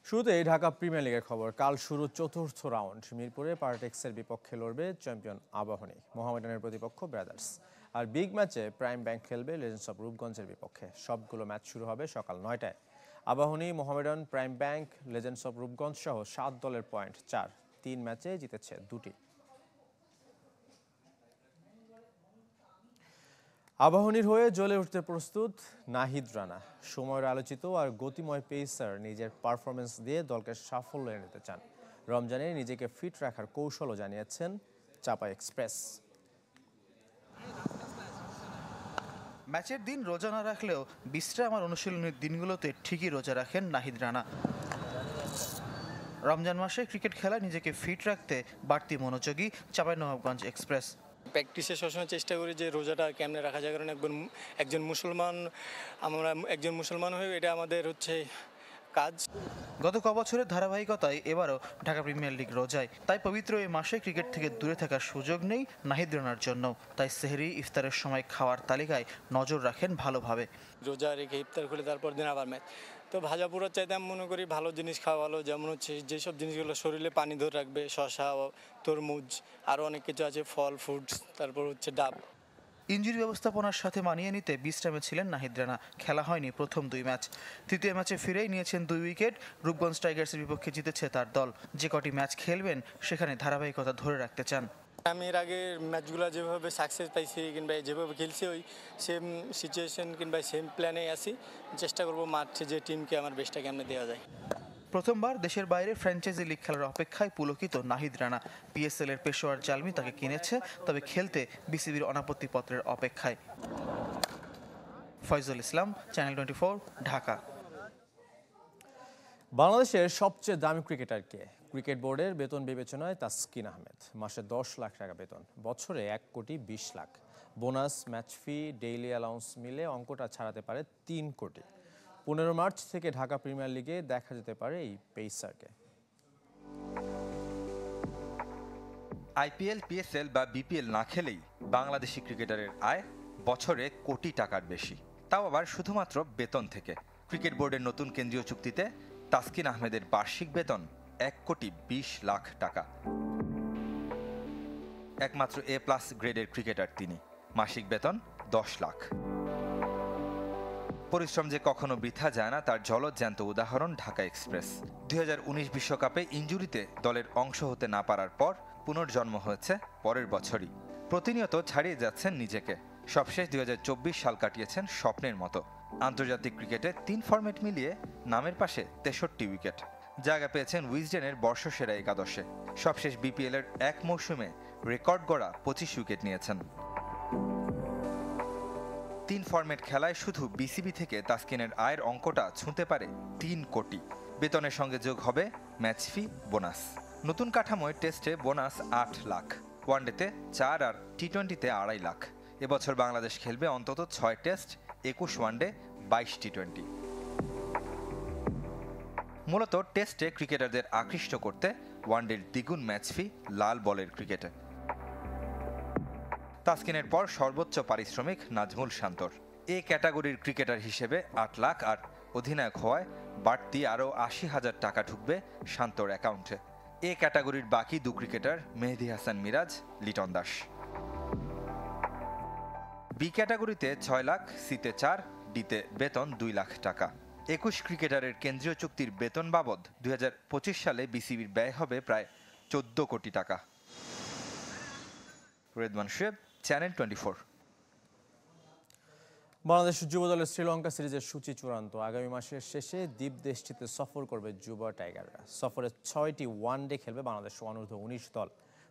শুরুতেই ঢাকা প্রিমিয়ার লিগের খবর। কাল শুরু চতুর্থ রাউন্ড। মিরপুরে পারটেক্সের বিপক্ষে লড়বে চ্যাম্পিয়ন আবাহনী, মোহামেডানের প্রতিপক্ষ ব্রাদার্স। আর বিগ ম্যাচে প্রাইম ব্যাংক খেলবে লেজেন্ডস অফ রূপগঞ্জের বিপক্ষে। সবগুলো ম্যাচ শুরু হবে সকাল ৯টায়। Abahani, Mohammedan, Prime Bank, legends of Rupganj সহ ৭ দলের পয়েন্ট ৪। ৩ ম্যাচে জিতেছে ২টি। আবাহনীর হয়ে জ্বলে উঠতে প্রস্তুত নাহিদ রানা। সময়ের আলোচিত আর গতিময় পেসার নিজের পারফরমেন্স দিয়ে দলকে সাফল্য এনে দিতে চান। রমজানে নিজেকে ফিট রাখার কৌশলও জানিয়েছেন চাপা এক্সপ্রেস। ম্যাচের দিন রোজা না রাখলেও বিশ্রাম আর অনুশীলনের দিনগুলোতে ঠিকই রোজা রাখেন নাহিদ রানা। রমজান মাসে ক্রিকেট খেলায় নিজেকে ফিট রাখতে বাড়তি মনোযোগী চাঁপাইনবাবগঞ্জ এক্সপ্রেস। প্র্যাকটিসে সবসময় চেষ্টা করি যে রোজাটা কেমনে রাখা যায়, কারণ আমরা একজন মুসলমান হয়ে এটা আমাদের কাজ। গত কবছরের ধারাবাহিকতায় এবারও ঢাকা প্রিমিয়ার লিগ রোজায়, তাই পবিত্র এই মাসে ক্রিকেট থেকে দূরে থাকার সুযোগ নেই নাহিদ রানার জন্য। তাই সেহরি ইফতারের সময় খাওয়ার তালিকায় নজর রাখেন ভালোভাবে। রোজা রেখে ইফতার করে তারপর দিন আবার ম্যাচ। তো ভাজা পোড়ার চাইতে আমি মনে করি ভালো জিনিস খাওয়া ভালো, যেমন যেসব জিনিসগুলো শরীরে পানি ধরে রাখবে, শসা, তরমুজ, আরও অনেক কিছু আছে, ফল, ফ্রুটস, তারপর ডাব। ইনজুরি ব্যবস্থাপনার সাথে মানিয়ে নিতে বিশ্রামে ছিলেন নাহিদ রানা। খেলা হয়নি প্রথম ২ ম্যাচ। তৃতীয় ম্যাচে ফিরেই নিয়েছেন ২ উইকেট। রূপগঞ্জ টাইগার্সের বিপক্ষে জিতেছে তার দল। যে কটি ম্যাচ খেলবেন সেখানে ধারাবাহিকতা ধরে রাখতে চান। আমি এর আগে ম্যাচগুলো যেভাবে সাকসেস পাইছি কিংবা যেভাবে খেলছি ওই সেম সিচুয়েশন কিংবা সেম প্ল্যানে আসি। চেষ্টা করবো মাঠে যে টিমকে আমার বেস্টটা কেমনে দেওয়া যায়। প্রথমবার দেশের বাইরে ফ্র্যাঞ্চাইজি লিগ খেলার অপেক্ষায় পুলকিত নাহিদ রানা। পিএসএল এর পেশোয়ার জালমি তাকে কিনেছে, তবে খেলতে বিসিবির অনাপত্তিপত্রের অপেক্ষায়। ফয়জুল ইসলাম, চ্যানেল 24, ঢাকা। বাংলাদেশের সবচেয়ে দামি ক্রিকেটার কে? ক্রিকেট বোর্ডের বেতন বিবেচনায় তাসকিন আহমেদ। মাসে ১০ লাখ টাকা বেতন, বছরে ১,২০,০০,০০০। বোনাস, ম্যাচ ফি, ডেইলি অ্যালাউন্স মিলে অঙ্কটা ছাড়াতে পারে ৩ কোটি। ১৫ মার্চ থেকে ঢাকা প্রিমিয়ার লিগে দেখা যেতে পারে এই পেসারকে। আইপিএল, পিএসএল বা বিপিএল না খেলেই বাংলাদেশি ক্রিকেটারের আয় বছরে কোটি টাকার বেশি, তাও আবার শুধুমাত্র বেতন থেকে। ক্রিকেট বোর্ডের নতুন কেন্দ্রীয় চুক্তিতে তাসকিন আহমেদের বার্ষিক বেতন ১,২০,০০,০০০ টাকা। একমাত্র A+ গ্রেডের ক্রিকেটার তিনি। মাসিক বেতন ১০ লাখ। পরিশ্রম যে কখনো বৃথা যায় না তার জ্বলজ্যান্ত উদাহরণ ঢাকা এক্সপ্রেস। ২০১৯ বিশ্বকাপে ইনজুরিতে দলের অংশ হতে না পারার পর পুনর্জন্ম হয়েছে পরের বছরই। প্রতিনিয়ত ছাড়িয়ে যাচ্ছেন নিজেকে। সবশেষ ২০২৪ সাল কাটিয়েছেন স্বপ্নের মতো। আন্তর্জাতিক ক্রিকেটে ৩ ফরম্যাট মিলিয়ে নামের পাশে ৬৩ উইকেট। জায়গা পেয়েছেন উইজডেনের বর্ষসেরা একাদশে। সবশেষ বিপিএল এর এক মৌসুমে রেকর্ড গড়া ২৫ উইকেট নিয়েছেন। ৩ ফরম্যাট খেলায় শুধু বিসিবি থেকে তাসকিনের আয়ের অঙ্কটা ছুঁতে পারে ৩ কোটি। বেতনের সঙ্গে যোগ হবে ম্যাচ ফি, বোনাস। নতুন কাঠামোয় টেস্টে বোনাস ৮ লাখ, ওয়ানডেতে ৪ আর টি-20তে ২.৫ লাখ। এবছর বাংলাদেশ খেলবে অন্তত ৬ টেস্ট, ২১ ওয়ানডে, ২২ টি-20। মূলত টেস্টে ক্রিকেটারদের আকৃষ্ট করতে ওয়ানডের দ্বিগুণ ম্যাচ ফি লাল বলের ক্রিকেটে। তাসকিনের পর সর্বোচ্চ পারিশ্রমিক নাজমুল শান্তর। এ ক্যাটাগরির ক্রিকেটার হিসেবে ৮ লাখ, আর অধিনায়ক হওয়ায় বাড়তি আরও ৮০,০০০ টাকা ঢুকবে শান্তর অ্যাকাউন্টে। এ ক্যাটাগরির বাকি ২ ক্রিকেটার মেহেদী হাসান মিরাজ, লিটন দাস। বি ক্যাটাগরিতে ৬ লাখ, সিতে ৪, ডিতে বেতন ২ লাখ টাকা। ২১ ক্রিকেটারের কেন্দ্রীয় চুক্তির বেতন বাবদ ২০২৫ সালে বিসিবির ব্যয় হবে প্রায় ১৪ কোটি টাকা। রেদওয়ান শুয়েব, চ্যানেল 24। বাংলাদেশ যুব দলের শ্রীলঙ্কা সিরিজের সূচি চূড়ান্ত। আগামী মাসের শেষে দ্বীপ দেশটিতে সফর করবে যুব টাইগাররা। সফরে ৬টি ওয়ানডে খেলবে বাংলাদেশ অনূর্ধ্ব-১৯ দল।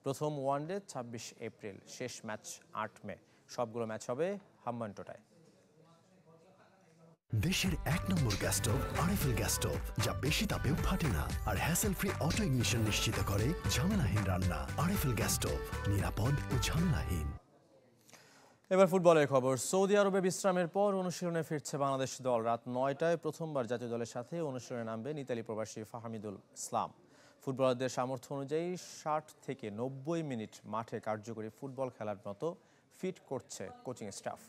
প্রথম ওয়ানডে ২৬ এপ্রিল, শেষ ম্যাচ ৮ মে। সবগুলো ম্যাচ হবে হাম্বানটোটায়। দেশের ১ নম্বর gas stove RFL gas stove, যা বেশি তাপেও ফাটে না আর হ্যাসেল ফ্রি অটো ইগনিশন নিশ্চিত করে ঝামেলাহীন রান্না। আরএফএল গ্যাস স্টোভ, নিরাপদ ও ঝামেলাহীন। এবার ফুটবলের খবর। সৌদি আরবে বিশ্রামের পর অনুশীলনে ফিরছে বাংলাদেশ দল। রাত ৯টায় প্রথমবার জাতীয় দলের সাথে অনুশীলনে নামবেন ইতালি প্রবাসী ফাহমিদুল ইসলাম। ফুটবলারদের সামর্থ্য অনুযায়ী ৬০ থেকে ৯০ মিনিট মাঠে কার্যকরী ফুটবল খেলার মতো ফিট করছে কোচিং স্টাফ।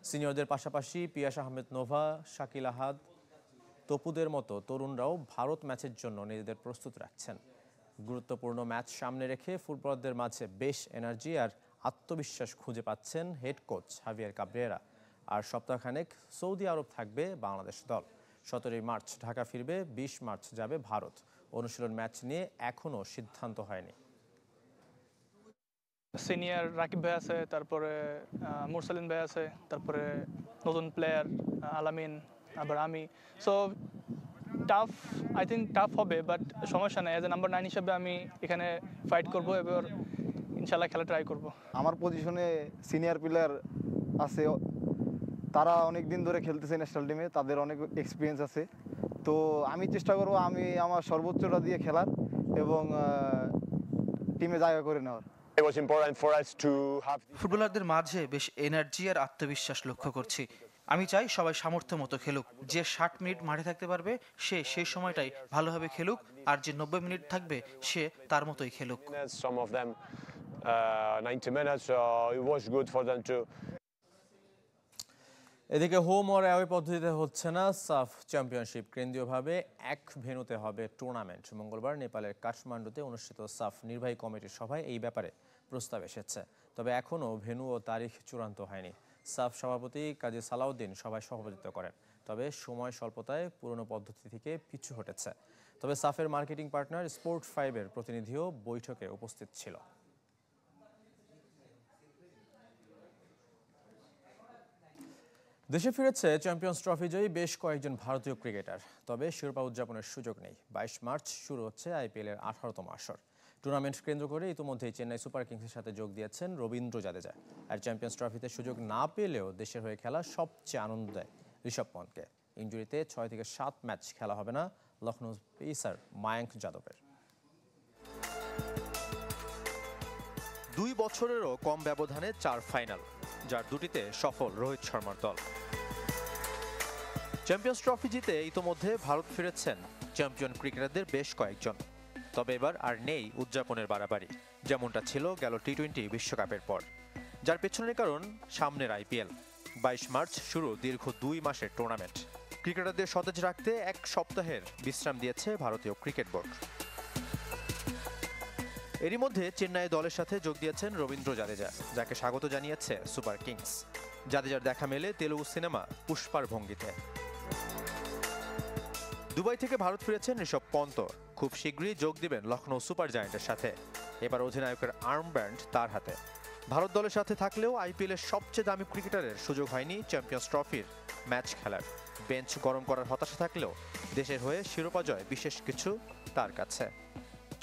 সিনিয়রদের পাশাপাশি পিয়াস আহমেদ নোভা, শাকিল আহাদ, তপুদের মতো তরুণরাও ভারত ম্যাচের জন্য নিজেদের প্রস্তুত রাখছেন। গুরুত্বপূর্ণ ম্যাচ সামনে রেখে ফুটবলারদের মাঝে বেশ এনার্জি আর আত্মবিশ্বাস খুঁজে পাচ্ছেন হেড কোচ হাভিয়ার কাব্রেরা। আর সপ্তাহখানেক সৌদি আরব থাকবে বাংলাদেশ দল। 17 মার্চ ঢাকা ফিরবে, 20 মার্চ যাবে ভারত। অনুশীলন ম্যাচ নিয়ে এখনও সিদ্ধান্ত হয়নি। সিনিয়র রাকিব ভাই আছে, তারপরে মুরসালিন ভাই আছে, তারপরে নতুন প্লেয়ার আলামিন, আবার আমি। So tough, I think tough হবে, বাট সমস্যা নেই। অ্যাজ এ নাম্বার 9 হিসেবে আমি এখানে ফাইট করব, এবার ইনশাল্লাহ খেলা ট্রাই করব। আমার পজিশনে সিনিয়র প্লেয়ার আছে, তারা অনেক দিন ধরে খেলতেছে ন্যাশনাল টিমে, তাদের অনেক এক্সপিরিয়েন্স আছে। তো আমি চেষ্টা করব আমি আমার সর্বোচ্চটা দিয়ে খেলার এবং টিমে জায়গা করে নেওয়ার। ফুটবলারদের মাঝে বেশ এনার্জি আর আত্মবিশ্বাস লক্ষ্য করছি। আমি চাই সবাই সামর্থ্য মতো খেলুক। যে 60 মিনিট মাঠে থাকতে পারবে সে সেই সময়টাই ভালোভাবে খেলুক, আর যে 90 মিনিট থাকবে সে তার মতোই খেলুক। এদিকে হোম অর অ্যাওয়ে পদ্ধতিতে হচ্ছে না সাফ চ্যাম্পিয়নশিপ। কেন্দ্রীয়ভাবে এক ভেন্যুতে হবে টুর্নামেন্ট। মঙ্গলবার নেপালের কাঠমান্ডুতে অনুষ্ঠিত সাফ নির্বাহী কমিটির সভায় এই ব্যাপারে প্রস্তাব এসেছে, তবে এখনও ভেন্যু ও তারিখ চূড়ান্ত হয়নি। সাফ সভাপতি কাজী সালাউদ্দিন সভায় সভাপতিত্ব করেন, তবে সময় স্বল্পতায় পুরনো পদ্ধতি থেকে পিছু হটেছে। তবে সাফের মার্কেটিং পার্টনার স্পোর্ট 5-এর প্রতিনিধিও বৈঠকে উপস্থিত ছিল। দেশে ফিরেছে চ্যাম্পিয়ন্স ট্রফি জয়ী বেশ কয়েকজন ভারতীয় ক্রিকেটার, তবে শিরোপা উদযাপনের সুযোগ নেই। 22 মার্চ শুরু হচ্ছে আইপিএলের 18তম আসর। টুর্নামেন্ট কেন্দ্র করে ইতিমধ্যেই চেন্নাই সুপার কিংসের সাথে যোগ দিয়েছেন রবীন্দ্র জাদেজা। আর চ্যাম্পিয়ন্স ট্রফিতে সুযোগ না পেলেও দেশের হয়ে খেলা সবচেয়ে আনন্দ দেয় ঋষভ পন্থকে। ইনজুরিতে 6 থেকে 7 ম্যাচ খেলা হবে না লখনৌ পেসার মায়াঙ্ক যাদবের। 2 বছরেরও কম ব্যবধানে 4 ফাইনাল, যার দুটিতে সফল রোহিত শর্মার দল। চ্যাম্পিয়ন্স ট্রফি জিতে ইতোমধ্যে ভারত ফিরেছেন চ্যাম্পিয়ন ক্রিকেটারদের বেশ কয়েকজন, তবে এবার আর নেই উদযাপনের বাড়াবাড়ি যেমনটা ছিল গেল টি-20 বিশ্বকাপের পর, যার পেছনের কারণ সামনের আইপিএল। 22 মার্চ শুরু দীর্ঘ 2 মাসের টুর্নামেন্ট। ক্রিকেটারদের সতেজ রাখতে 1 সপ্তাহের বিশ্রাম দিয়েছে ভারতীয় ক্রিকেট বোর্ড। এরই মধ্যে চেন্নাই দলের সাথে যোগ দিয়েছেন রবীন্দ্র জাদেজা, যাকে স্বাগত জানিয়েছে সুপার কিংস। জাদেজার দেখা মেলে তেলুগু সিনেমা পুষ্পার ভঙ্গিতে। দুবাই থেকে ভারত ফিরেছেন ঋষভ পন্ত, খুব শীঘ্রই যোগ দিবেন লখনৌ সুপার জায়ান্টের সাথে। এবার অধিনায়কের আর্মব্যান্ড তার হাতে। ভারত দলের সাথে থাকলেও আইপিএলের সবচেয়ে দামি ক্রিকেটারের সুযোগ হয়নি চ্যাম্পিয়ন্স ট্রফির ম্যাচ খেলার। বেঞ্চ গরম করার হতাশা থাকলেও দেশের হয়ে শিরোপা জয় বিশেষ কিছু তার কাছে।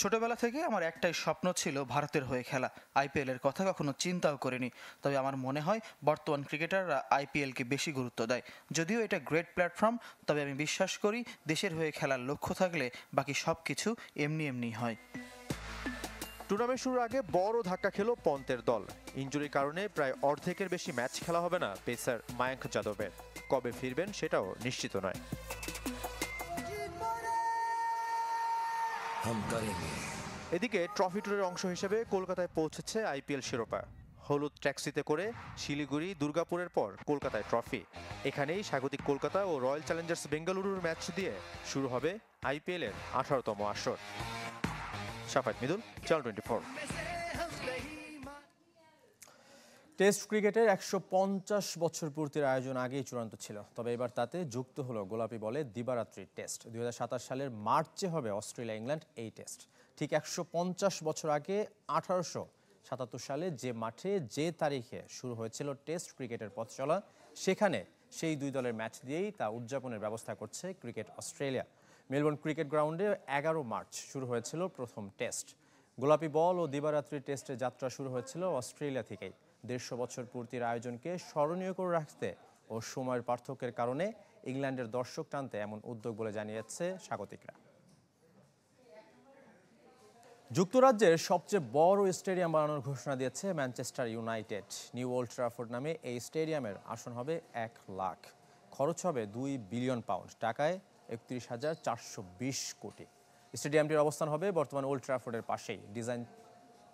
ছোটবেলা থেকে আমার একটাই স্বপ্ন ছিল ভারতের হয়ে খেলা। আইপিএলের কথা কখনো চিন্তাও করিনি, তবে আমার মনে হয় বর্তমান ক্রিকেটাররা আইপিএলকে বেশি গুরুত্ব দেয়। যদিও এটা গ্রেট প্ল্যাটফর্ম, তবে আমি বিশ্বাস করি দেশের হয়ে খেলার লক্ষ্য থাকলে বাকি সব কিছু এমনি এমনি হয়। টুর্নামেন্ট শুরুর আগে বড় ধাক্কা খেলো পন্তের দল। ইনজুরির কারণে প্রায় অর্ধেকের বেশি ম্যাচ খেলা হবে না পেসার মায়াঙ্ক যাদবের। কবে ফিরবেন সেটাও নিশ্চিত নয়। এদিকে ট্রফি ট্যুরের অংশ হিসেবে কলকাতায় পৌঁছেছে আইপিএল শিরোপা। হলুদ ট্যাক্সিতে করে শিলিগুড়ি দুর্গাপুরের পর কলকাতায় ট্রফি। এখানেই স্বাগতিক কলকাতা ও রয়্যাল চ্যালেঞ্জার্স বেঙ্গালুরুর ম্যাচ দিয়ে শুরু হবে আইপিএলের 18তম আসর। শাফাত মিদুল, চ্যানেল 24। টেস্ট ক্রিকেটের 150 বছর পূর্তির আয়োজন আগেই চূড়ান্ত ছিল, তবে এবার তাতে যুক্ত হলো গোলাপি বলে দিবারাত্রির টেস্ট। 2027 সালের মার্চে হবে অস্ট্রেলিয়া ইংল্যান্ড এই টেস্ট। ঠিক 150 বছর আগে 1877 সালে যে মাঠে যে তারিখে শুরু হয়েছিল টেস্ট ক্রিকেটের পথ চলা, সেখানে সেই 2 দলের ম্যাচ দিয়েই তা উদযাপনের ব্যবস্থা করছে ক্রিকেট অস্ট্রেলিয়া। মেলবোর্ন ক্রিকেট গ্রাউন্ডে 11 মার্চ শুরু হয়েছিল প্রথম টেস্ট। গোলাপি বল ও দিবারাত্রির টেস্টের যাত্রা শুরু হয়েছিল অস্ট্রেলিয়া থেকেই। 150 বছর পূর্তির আয়োজনকে স্মরণীয় করে রাখতে ও সময়ের পার্থক্যের কারণে ইংল্যান্ডের দর্শক টানতে এমন উদ্যোগ বলে জানিয়েছে স্বাগতিকরা। যুক্তরাজ্যের সবচেয়ে বড় স্টেডিয়াম বানানোর ঘোষণা দিয়েছে Manchester United. New Old Trafford নামে এই স্টেডিয়ামের আসন হবে 1 লাখ। খরচ হবে 2 বিলিয়ন পাউন্ড, টাকায় 31,420 কোটি। স্টেডিয়ামটির অবস্থান হবে বর্তমান ওল্ড ট্রাফোর্ডের পাশেই। ডিজাইন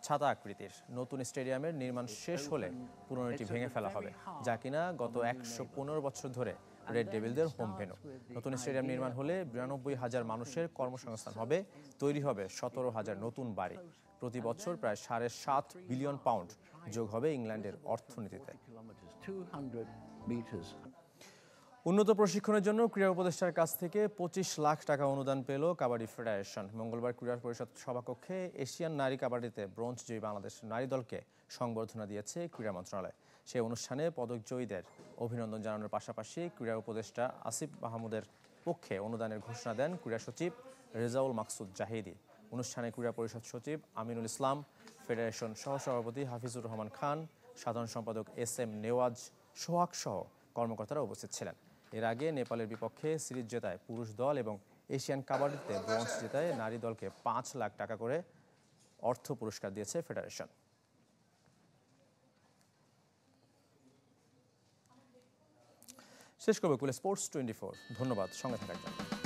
ছাতা আকৃতির। নতুন স্টেডিয়ামের নির্মাণ শেষ হলে পুরনোটি ভেঙে ফেলা হবে, যা কিনা গত 115 বছর ধরে রেড ডেভিলদের হোম ভেন্যু। নতুন স্টেডিয়াম নির্মাণ হলে ৯২,০০০ মানুষের কর্মসংস্থান হবে, তৈরি হবে ১৭,০০০ নতুন বাড়ি। প্রতি বছর প্রায় £৭.৫ বিলিয়ন যোগ হবে ইংল্যান্ডের অর্থনীতিতে। উন্নত প্রশিক্ষণের জন্য ক্রীড়া উপদেষ্টার কাছ থেকে ২৫ লাখ টাকা অনুদান পেল কাবাডি ফেডারেশন। মঙ্গলবার ক্রীড়া পরিষদ সভাকক্ষে এশিয়ান নারী কাবাডিতে ব্রোঞ্জ জয়ী বাংলাদেশ নারী দলকে সংবর্ধনা দিয়েছে ক্রীড়া মন্ত্রণালয়। সেই অনুষ্ঠানে পদকজয়ীদের অভিনন্দন জানানোর পাশাপাশি ক্রীড়া উপদেষ্টা আসিফ মাহমুদের পক্ষে অনুদানের ঘোষণা দেন ক্রীড়া সচিব রেজাউল মাকসুদ জাহিদি। অনুষ্ঠানে ক্রীড়া পরিষদ সচিব আমিনুল ইসলাম, ফেডারেশন সহসভাপতি হাফিজুর রহমান খান, সাধারণ সম্পাদক SM নেওয়াজ সোহাগ সহ কর্মকর্তারা উপস্থিত ছিলেন। এর আগে নেপালের বিপক্ষে সিরিজ জেতায় পুরুষ দল এবং এশিয়ান কাবাডিতে ব্রোঞ্জ জেতায় নারী দলকে ৫ লাখ টাকা করে অর্থ পুরস্কার দিয়েছে ফেডারেশন। শেষ করবে কুলে স্পোর্টস 24। ধন্যবাদ সঙ্গে থাকার জন্য।